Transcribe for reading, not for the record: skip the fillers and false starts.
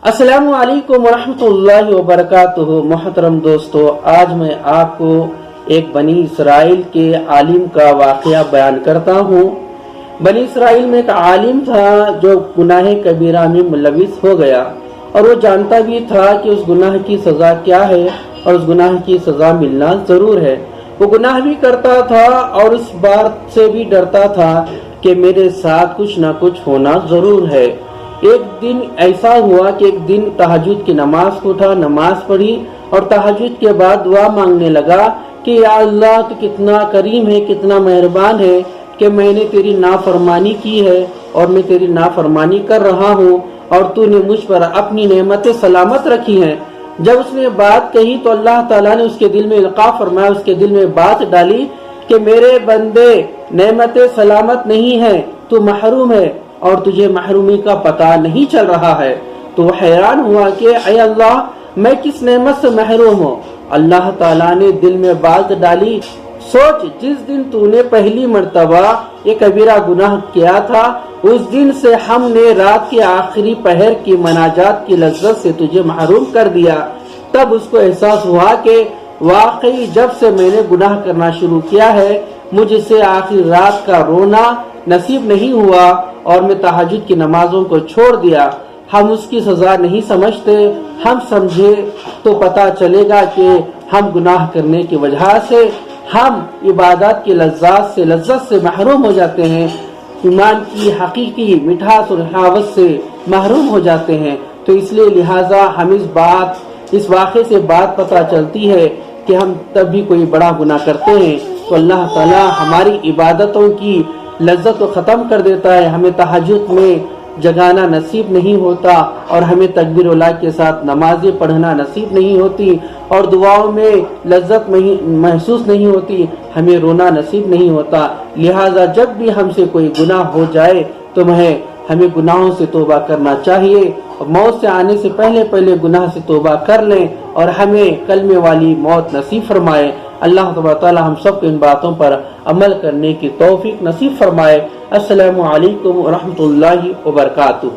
السلام علیکم ورحمۃ اللہ وبرکاتہ۔ محترم دوستو، آج میں آپ کو ایک بنی اسرائیل کے عالم کا واقعہ بیان کرتا ہوں۔ بنی اسرائیل میں ایک عالم تھا جو گناہ کبیرہ میں ملوث ہو گیا، اور وہ جانتا بھی تھا کہ اس گناہ کی سزا کیا ہے اور اس گناہ کی سزا ملنا ضرور ہے۔ وہ گناہ بھی کرتا تھا اور اس بات سے بھی ڈرتا تھا کہ میرے ساتھ کچھ نہ کچھ ہونا ضرور ہے۔ ایک دن ایسا ہوا کہ ایک دن تہجد کی نماز کو اٹھا، نماز پڑھی اور تہجد کے بعد دعا مانگنے لگا کہ یا اللہ تو کتنا کریم ہے، کتنا مہربان ہے کہ میں نے تیری نافرمانی کی ہے اور میں تیری نافرمانی کر رہا ہوں، اور تو نے مجھ پر اپنی نعمتیں سلامت رکھی ہیں۔ جب اس نے بات کہی تو اللہ تعالیٰ نے اس کے دل میں القاء فرمایا، اس کے دل میں بات ڈالی کہ میرے بندے، نعمتیں سلامت نہیں ہیں، تو محروم ہے اور تجھے محرومی کا پتہ نہیں چل رہا ہے۔ تو حیران ہوا کہ اے اللہ، میں کس نعمت سے محروم ہوں؟ اللہ تعالیٰ نے دل میں بات ڈالی، سوچ جس دن تو نے پہلی مرتبہ یہ کبیرہ گناہ کیا تھا، اس دن سے ہم نے رات کے آخری پہر کی مناجات کی لذت سے تجھے محروم کر دیا۔ تب اس کو احساس ہوا کہ واقعی جب سے میں نے گناہ کرنا شروع کیا ہے، مجھ سے آخری رات کا رونا نصیب نہیں ہوا اور میں تہجد کی نمازوں کو چھوڑ دیا۔ ہم اس کی سزا نہیں سمجھتے، ہم سمجھے تو پتہ چلے گا کہ ہم گناہ کرنے کی وجہ سے ہم عبادات کی لذت سے محروم ہو جاتے ہیں، ایمان کی حقیقی مٹھاس اور حلاوت سے محروم ہو جاتے ہیں۔ تو اس لیے لہٰذا ہم اس واقعے سے بات پتہ چلتی ہے کہ ہم تب بھی کوئی بڑا گناہ کرتے ہیں تو اللہ تعالیٰ ہماری عبادتوں کی لذت کو ختم کر دیتا ہے، ہمیں تہجد میں جگانا نصیب نہیں ہوتا، اور ہمیں تکبیر اللہ کے ساتھ نمازیں پڑھنا نصیب نہیں ہوتی، اور دعاؤں میں لذت محسوس نہیں ہوتی، ہمیں رونا نصیب نہیں ہوتا۔ لہٰذا جب بھی ہم سے کوئی گناہ ہو جائے تو ہمیں گناہوں سے توبہ کرنا چاہیے، اور موت سے آنے سے پہلے گناہ سے توبہ کر لیں اور ہمیں کلمے والی موت نصیب فرمائے۔ اللہ تبارک تعالی ہم سب کو ان باتوں پر عمل کرنے کی توفیق نصیب فرمائے۔ السلام علیکم ورحمۃ اللہ وبرکاتہ۔